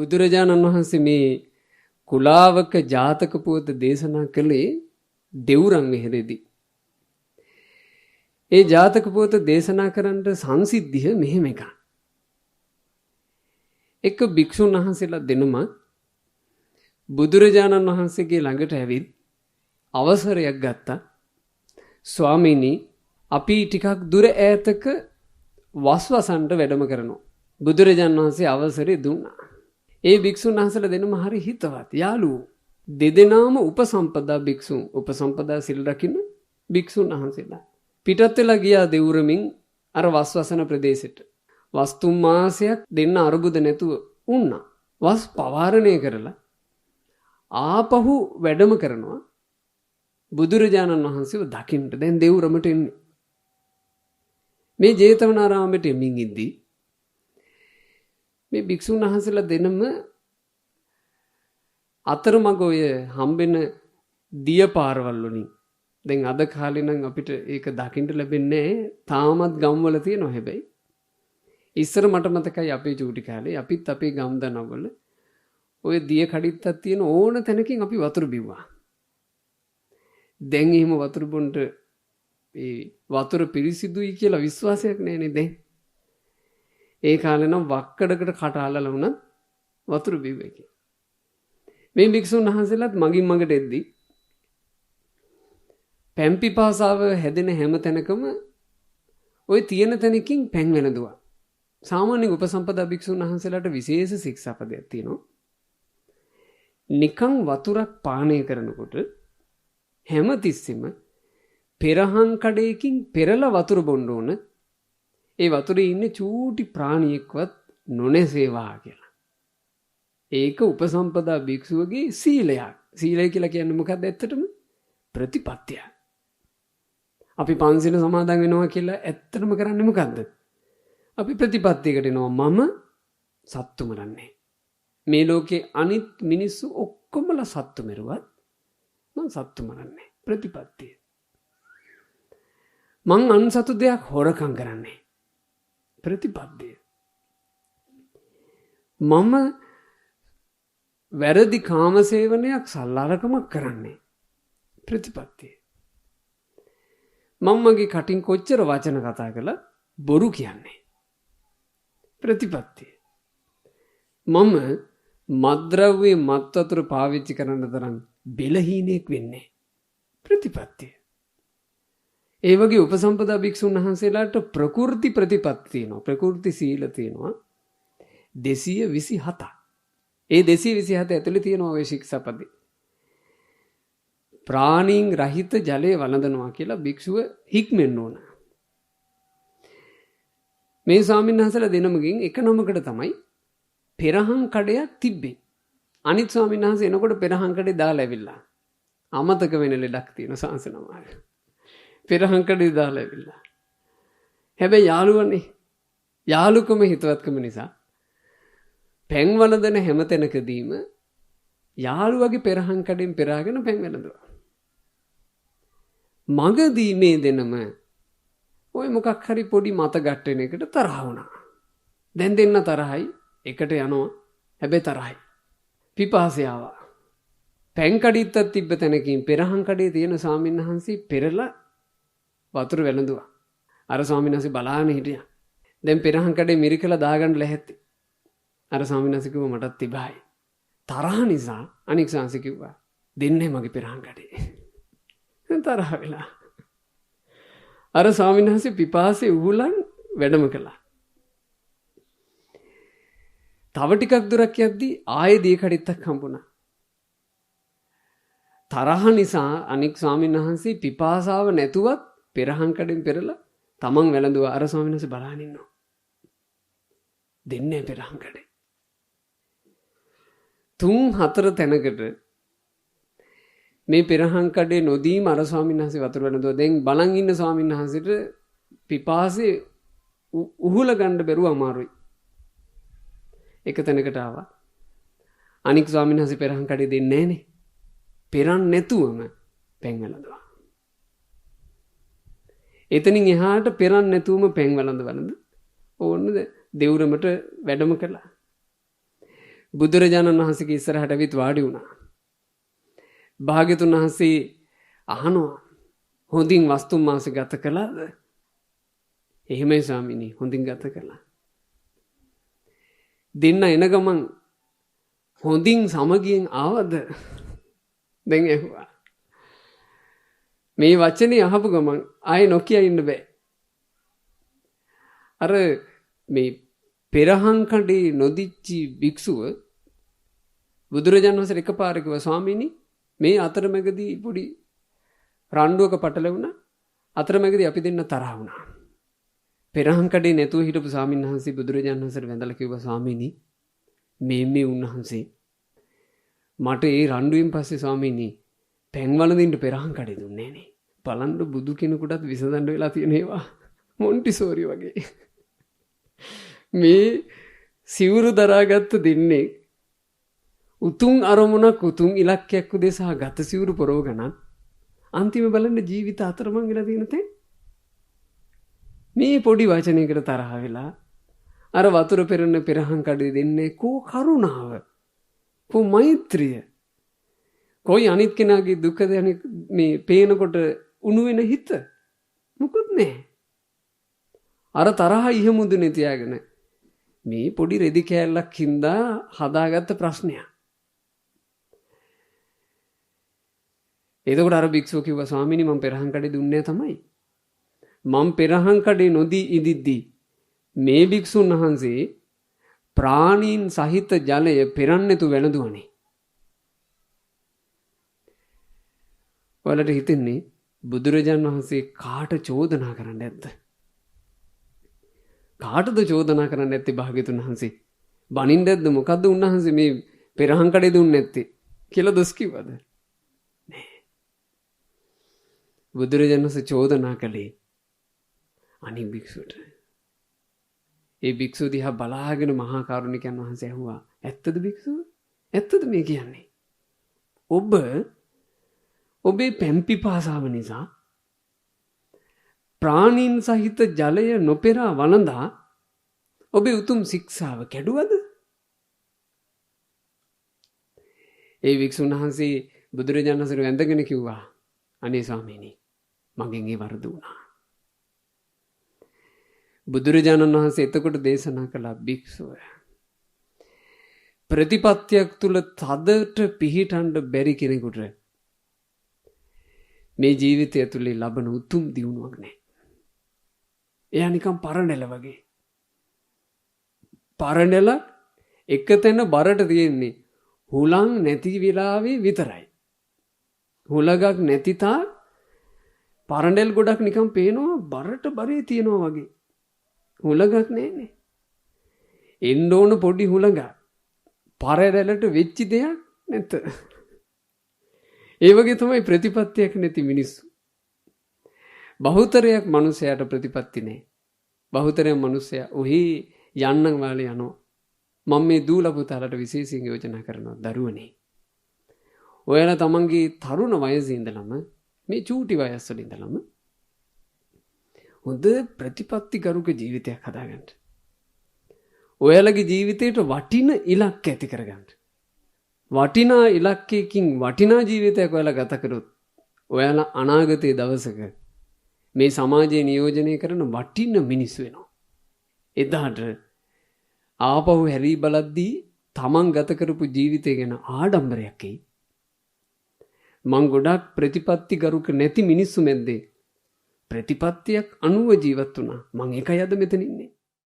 බුදුරජාණන් වහන්සේ මේ කුලාවක ජාතක පුවත දේශනා කළේ දෙව්රම් වෙහෙරේදී. ඒ ජාතක පුවත දේශනා කරන්න සංසිද්ධිය මෙහෙම එකක්. එක භික්ෂුන් වහන්සේලා දෙනම බුදුරජාණන් වහන්සේගේ ළඟට ඇවිත් අවසරයක් ගත්තා. ස්වාමීනි, අපි ටිකක් දුර ඈතක වස්වසන්ට වැඩම කරනවා. බුදුරජාණන් වහන්සේ අවසරය දුන්නා. ඒ භික්ෂුන් වහන්සේලා දෙනම හරි හිතවත් යාළුවෝ. දෙදෙනාම උපසම්පදා භික්ෂුන්, උපසම්පදා සිල් රකින්න භික්ෂුන් වහන්සේලා. පිටත් වෙලා ගියා දෙවුරමින් අර වස්වසන ප්‍රදේශෙට. වස් 3 මාසයක් දෙන්න අරුබුද නැතුව වුණා. වස් පවාරණය කරලා ආපහු වැඩම කරනවා බුදුරජාණන් වහන්සේව දකින්න. දැන් දෙවුරමට එන්නේ. මේ ජේතවනාරාමයට එමින් ඉද්දී මේ භික්ෂුන් වහන්සේලා දෙනම අතරමඟ ඔය හම්බෙන දිය පාරවල් වලින්, දැන් අද කාලේ නම් අපිට ඒක දකින්න ලැබෙන්නේ නැහැ. තාමත් ගම්වල තියෙනවා. හැබැයි ඉස්සර මට මතකයි අපේ චූටි කාලේ අපිත් අපේ ගම් දනවල ඔය දිය කඩਿੱත්තක් තියෙන ඕන තැනකින් අපි වතුර බිව්වා. දැන් එහෙම වතුර බොන්න ඒ වතුර පිරිසිදුයි කියලා විශ්වාසයක් නැහැනේ දැන්. ඒ කාලේ නම් වක්කඩකට කට අල්ලලා වුණත් වතුර බිව්වේ කියලා. මේ භික්ෂුන් වහන්සේලාත් මගින් මගට එද්දී පැන් පිපාසාව හැදෙන හැම තැනකම ওই තියෙන තැනකින් පැන් වෙනදුවා. සාමාන්‍ය උපසම්පදා භික්ෂුන් වහන්සේලාට විශේෂ ශික්ෂාපදයක් තියෙනවා. නිකං වතුරක් පානය කරනකොට හැම තිස්සෙම පෙරහන් කඩේකින් පෙරලා වතුර බොන්න ඕන. ඒ වතුරේ ඉන්නේ චූටි ප්‍රාණියෙක්වත් නොනැසේවා කියලා. ඒක උපසම්පදා භික්ෂුවගේ සීලයක්. සීලය කියලා කියන්නේ මොකක්ද ඇත්තටම? ප්‍රතිපත්තිය. අපි පන්සිල් සමාදන් වෙනවා කියලා ඇත්තටම කරන්නේ මොකද්ද? අපි ප්‍රතිපත්තියකට එනවා. මම සත්තු මරන්නේ. මේ ලෝකේ අනිත් මිනිස්සු ඔක්කොමලා සත්තු මරුවත් මම සත්තු මරන්නේ. ප්‍රතිපත්තිය. මං අන්සතු දෙයක් හොරකම් කරන්නේ. ප්‍රතිපත්තිය. මම වැරදි කාමසේවනයක් සල්ලාරකමක් කරන්නේ. ප්‍රතිපත්තිය. මම මගේ කටින් කොච්චර වචන කතා කළා බොරු කියන්නේ. ප්‍රතිපත්තිය. මම මත්ද්‍රව්‍ය මත් වතුර පාවිච්චි කරන තරම් බෙලහීනෙක් වෙන්නේ. ප්‍රතිපත්තිය. ඒ වගේ උපසම්පදා භික්ෂුන් වහන්සේලාට ප්‍රකෘති ප්‍රතිපත්ති තියෙනවා. ප්‍රකෘති සීල තියෙනවා 227ක්. ඒ 227 ඇතුලේ තියෙනවා ඔය ශික්ෂාපද. ප්‍රාණීන් රහිත ජලය වළඳනවා කියලා භික්ෂුව හික්මෙන්න ඕන. මේ ස්වාමීන් වහන්සේලා දෙනමකින් එක නමකට තමයි පෙරහන් කඩයක් තිබ්බේ. අනිත් ස්වාමීන් වහන්සේ එනකොට පෙරහන් කඩේ දාලා ඇවිල්ලා. අමතක වෙන ලෙඩක් තියෙන සංසනමාර. පෙරහන් කඩේ දාලා ඇවිල්ලා. හැබැයි යාළුවනේ යාළුකම හිතවත්කම නිසා පැන් වළඳන හැම තැනකදීම යාළුවගේ පෙරහන් කඩෙන් පෙරාගෙන පැන් වළඳනවා. මගදී මේ දෙනම ඔය මොකක් හරි පොඩි මත ගැටෙන එකට තරහ වුණා. දැන් දෙන්න තරහයි එකට යනවා. හැබැයි තරහයි. පිපාසය ආවා. පැන් කඩਿੱත්තක් තිබ්බ තැනකින් පෙරහන් කඩේ තියෙන ස්වාමීන් වහන්සේ පෙරලා වතුර වැළඳුවා. අර ස්වාමීන් වහන්සේ බලාගෙන හිටියා. දැන් පෙරහන් කඩේ මිරිකලා දාගන්න ලැහැත්ති. අර ස්වාමීන් වහන්සේ කිව්වා මටත් තිබයි. තරහ නිසා අනික් ස්වාමීන් කිව්වා දෙන්නේ මගේ පෙරහන් කඩේ. තරහ වෙලා. අර ස්වාමීන් වහන්සේ පිපාසයේ උහුලන් වැඩම කළා. තව ටිකක් දුරක් යද්දී ආයේ දී කඩਿੱත්තක් හම්බුණා. තරහ නිසා අනික් ස්වාමීන් වහන්සේ පිපාසාව නැතුවත් පෙරහන් කඩෙන් පෙරලා තමන් වැළඳුවා. අර ස්වාමීන් වහන්සේ බලන් ඉන්නවා. දෙන්නේ පෙරහන් කඩේ. 3-4 තැනකට මේ පෙරහන් කඩේ නොදීම අර ස්වාමීන් වහන්සේ වතුර වැළඳුවා. දැන් බලන් ඉන්න ස්වාමීන් වහන්සේට පිපාසයේ උහුල ගන්න බැරුව අමාරුයි. එක තැනකට ආවා. අනික් ස්වාමීන් වහන්සේ පෙරහන් කඩේ දෙන්නේ නැහනේ. පෙරන් නැතුවම පැන් වැළඳුවා. එතනින් එහාට පෙරන් නැතුවම පැන් වළඳ ඕන්න දෙවුරමට වැඩම කළා. බුදුරජාණන් වහන්සේගේ ඉස්සරහට ඇවිත් වාඩි වුණා. භාග්‍යතුන් වහන්සේ අහනවා හොඳින් වස්තුන් මාසේ ගත කළාද? එහෙමයි ස්වාමීනි හොඳින් ගත කළා. දෙන්න එන ගමන් හොඳින් සමගියෙන් ආවද? දැන් ඇහුවා. මේ වචනේ අහපු ගමන් ආයෙ නොකිය ඉන්න බෑ. අර මේ පෙරහන් කඩේ නොදිච්චි භික්ෂුව බුදුරජාණන් වහන්සේ එකපාරට කිව්වා ස්වාමීනි මේ අතරමැදදී පොඩි රණ්ඩුවක පටලවුණා. අතරමැදදී අපි දෙන්න තරහ වුණා. පෙරහන් කඩේ නැතුව හිටපු ස්වාමීන් වහන්සේ බුදුරජාණන් වහන්සේට වැඳලා කිව්වා ස්වාමීනි මේ උන්වහන්සේ මට ඒ රණ්ඩුවෙන් පස්සේ ස්වාමීනි පැන් වළඳින්න පෙරහන් කඩේ දුන්නේ නේ. බලන්න බුදු කෙනෙකුටත් විසඳන්න වෙලා තියෙන ඒවා මොන්ටිසෝරි වගේ. මේ සිවුරු දරාගත්ත දෙන්නේ උතුම් අරමුණක් උතුම් ඉලක්කයක් උදෙසා ගත සිවුරු පොරවගෙන අන්තිම බලන්න ජීවිත අතරමං වෙලා තියෙන තේ මේ පොඩි වචනයකට තරහ වෙලා අර වතුර පෙරන පෙරහන් කඩේ දෙන්නේ කෝ කරුණාව කෝ මෛත්‍රිය කොයි අනිත් කෙනාගේ දුක දැන මේ පේනකොට උණු වෙන හිත මොකුත් නැහැ. අර තරහ ඉහමුදුනේ තියාගෙන මේ පොඩි රෙදි කෑල්ලක් හින්දා හදාගත්ත ප්‍රශ්නයක්. එතකොට අර භික්ෂුව කිව්වා ස්වාමීනි මම පෙරහන් කඩේ දුන්නේ තමයි. මම පෙරහන් කඩේ නොදී ඉදිද්දී මේ භික්ෂුන් වහන්සේ ප්‍රාණීන් සහිත ජලය පෙරන්නේතු වැළඳුවනේ. ඔයාලට හිතෙන්නේ බුදුරජාන් වහන්සේ කාට චෝදනා කරන්න ඇද්ද? කාටද චෝදනා කරන්න ඇත්තේ භාග්‍යතුන් වහන්සේ? බනින්න ඇද්ද මොකද්ද උන්වහන්සේ මේ පෙරහන් කඩේ දුන්නේ නැත්තේ කියලා දොස් කිව්වද? නෑ. බුදුරජාණන් වහන්සේ චෝදනා කළේ අනිත් භික්ෂුවට. ඒ භික්ෂුව දිහා බලාගෙන මහා කරුණිකයන් වහන්සේ ඇහුවා ඇත්තද භික්ෂුව? ඇත්තද මේ කියන්නේ? ඔබේ පැම්පිපාසාව නිසා ප්‍රාණීන් සහිත ජලය නොපෙරා වළඳා ඔබේ උතුම් ශික්ෂාව කැඩුවද? ඒ වික්ෂුන් වහන්සේ බුදුරජාණන් වහන්සේ වැඳගෙන කිව්වා අනේ ස්වාමීනි මගෙන් ඒ වරද වුණා. බුදුරජාණන් වහන්සේ එතකොට දේශනා කළ භික්ෂුව ප්‍රතිපත්තියක් තුල තදට පිහිටන්න බැරි කෙනෙකුට මේ ජීවිතය තුලේ ලබන උතුම් දියුණුවක් නැහැ. එයා නිකන් පරණැල වගේ. පරණැල එකතැන බරට තියෙන්නේ හුලං නැති වෙලාවේ විතරයි. හුලගක් නැති තා පරණැල් ගොඩක් නිකන් පේනවා බරට බරේ තියනවා වගේ. හුලගක් නැහැනේ. එන්න ඕන පොඩි හුලඟක්. පරණැලට වෙච්ච දෙයක් නැත. ඒ වගේ තමයි ප්‍රතිපත්තියක් නැති මිනිස්සු. බහුතරයක් මිනිසයාට ප්‍රතිපත්ති නැහැ. බහුතරයක් මිනිසයා ඔහි යන්නන් වාලේ යනවා. මම මේ දූල පුතාලට විශේෂයෙන් යෝජනා කරනවා දරුවනේ. ඔයාලා තමන්ගේ තරුණ වයසේ ඉඳලම මේ චූටි වයස් වල ඉඳලම හොඳ ප්‍රතිපත්තිකරුක ජීවිතයක් හදාගන්න. ඔයාලගේ ජීවිතේට වටින ඉලක්ක ඇති කරගන්න. වටිනා ඉලක්කයකින් වටිනා ජීවිතයක් ඔයාලා ගත කරොත් ඔයාලා අනාගතයේ දවසක මේ සමාජයේ නියෝජනය කරන වටින මිනිස්සු වෙනවා. එදාට ආපහු හැරී බලද්දී තමන් ගත කරපු ජීවිතය ගැන ආඩම්බරයක් එයි. මං ගොඩක් ප්‍රතිපත්තිකරුක නැති මිනිස්සු මැද්දේ ප්‍රතිපත්තියක් අනුව ජීවත් වුණා. මං ඒකයි අද මෙතන ඉන්නේ.